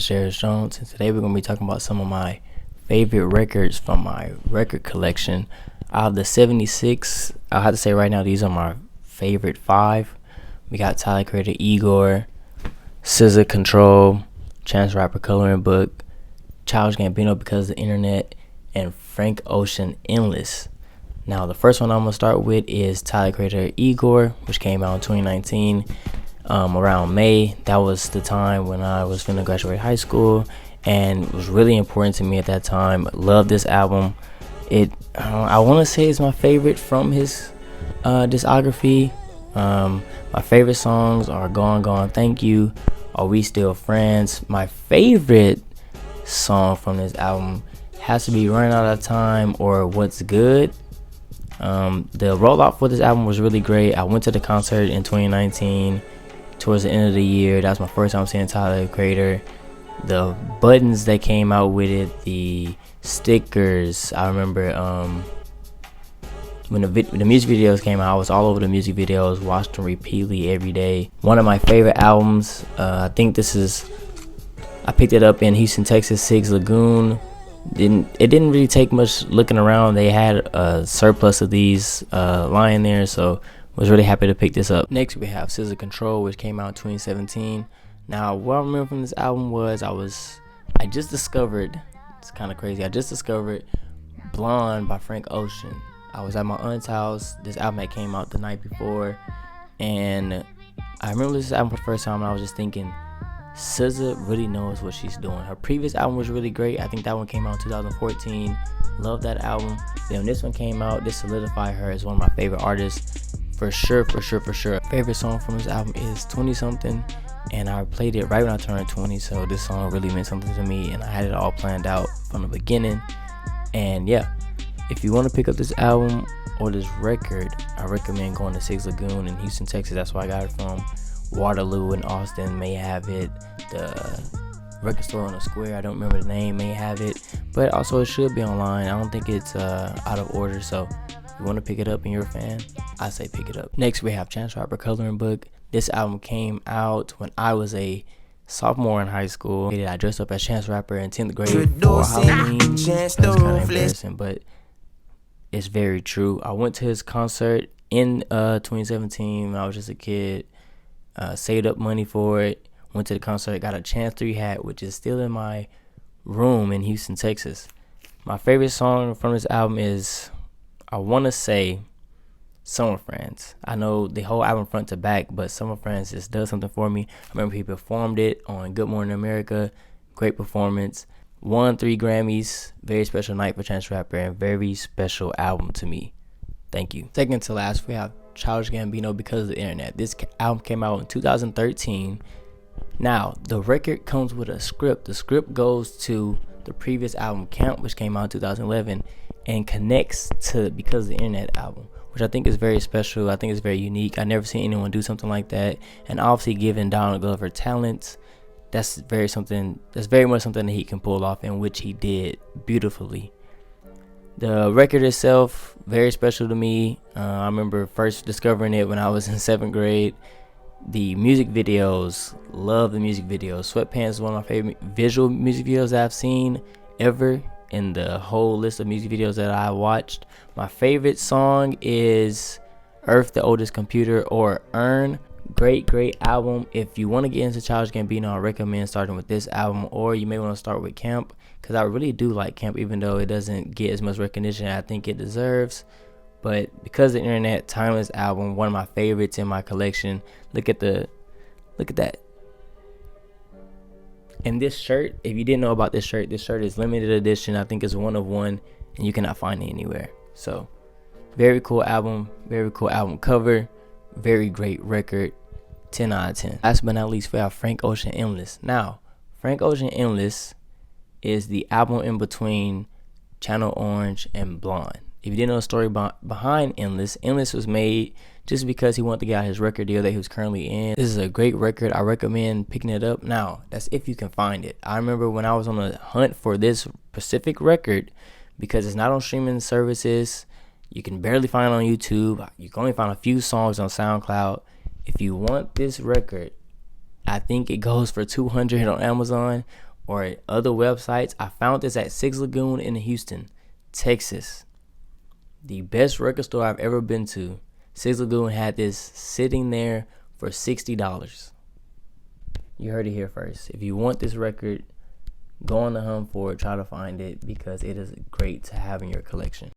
is Jared Jones, and today we're going to be talking about some of my favorite records from my record collection. Out of the 76, I'll have to say right now these are my favorite 5. We got Tyler Creator, Igor, SZA Control, Chance Rapper Coloring Book, Childish Gambino Because of the Internet, and Frank Ocean Endless. Now the first one I'm going to start with is Tyler Creator, Igor, which came out in 2019. Around May. That was the time when I was finna graduate high school, and it was really important to me at that time. Love this album. I want to say it's my favorite from his discography. My favorite songs are Gone Gone Thank You, Are We Still Friends. My favorite song from this album has to be Running Out of Time or What's Good. The rollout for this album was really great. I went to the concert in 2019 towards the end of the year. That was my first time seeing Tyler Creator. The buttons that came out with it, the stickers. I remember when the music videos came out, I was all over the music videos, watched them repeatedly every day. One of my favorite albums. I picked it up in Houston, Texas, Sig's Lagoon. It didn't really take much looking around. They had a surplus of these lying there, so was really happy to pick this up. Next we have SZA Control, which came out in 2017. Now what I remember from this album was I just discovered, it's kind of crazy, I just discovered Blonde by Frank Ocean. I was at my aunt's house. This album had came out the night before, and I remember this album for the first time, and I was just thinking, SZA really knows what she's doing. Her previous album was really great. I think that one came out in 2014. Love that album. Then when this one came out, this solidified her as one of my favorite artists. For sure. Favorite song from this album is 20 Something, and I played it right when I turned 20, so this song really meant something to me, and I had it all planned out from the beginning. And yeah, if you want to pick up this album or this record, I recommend going to Sig's Lagoon in Houston, Texas. That's where I got it from. Waterloo in Austin may have it. The record store on the square, I don't remember the name, may have it, but also it should be online. I don't think it's out of order, so if you want to pick it up and you're a fan, I say pick it up. Next we have Chance Rapper Coloring Book. This album came out when I was a sophomore in high school. I dressed up as Chance Rapper in 10th grade for Halloween. That's kind of embarrassing, but it's very true. I went to his concert in 2017 when I was just a kid. Saved up money for it, went to the concert, got a Chance 3 hat, which is still in my room in Houston, Texas. My favorite song from this album is, I want to say, Summer Friends. I know the whole album front to back, but Summer Friends just does something for me. I remember he performed it on Good Morning America. Great performance. Won 3 Grammys. Very special night for Chance Rapper, and very special album to me. Thank you. Second to last, we have Childish Gambino Because of the Internet. This album came out in 2013. Now, the record comes with a script. The script goes to the previous album, Camp, which came out in 2011, and connects to Because of the Internet album, which I think is very special. I think it's very unique. I never seen anyone do something like that. And obviously, given Donald Glover talents, that's very much something that he can pull off, and which he did beautifully. The record itself, very special to me. I remember first discovering it when I was in 7th grade. The music videos, love the music videos. Sweatpants is one of my favorite visual music videos that I've seen ever in the whole list of music videos that I watched. My favorite song is Earth, the Oldest Computer, or Earn. Great album. If you want to get into Childish Gambino, I recommend starting with this album, or you may want to start with Camp, because I really do like Camp, even though it doesn't get as much recognition as I think it deserves. But Because of the Internet, timeless album, one of my favorites in my collection. Look at that. And this shirt, if you didn't know about this shirt is limited edition. I think it's one of one, and you cannot find it anywhere. So very cool album cover, very great record. 10 out of 10. Last but not least, we have Frank Ocean Endless. Now, Frank Ocean Endless is the album in between Channel Orange and Blonde. If you didn't know the story behind Endless was made just because he wanted to get out his record deal that he was currently in. This is a great record. I recommend picking it up. Now, that's if you can find it. I remember when I was on the hunt for this specific record, because it's not on streaming services. You can barely find it on YouTube. You can only find a few songs on SoundCloud. If you want this record, I think it goes for $200 on Amazon, or other websites. I found this at Six Lagoon in Houston, Texas. The best record store I've ever been to. Six Lagoon had this sitting there for $60. You heard it here first. If you want this record, go on the hunt for it, try to find it, because it is great to have in your collection.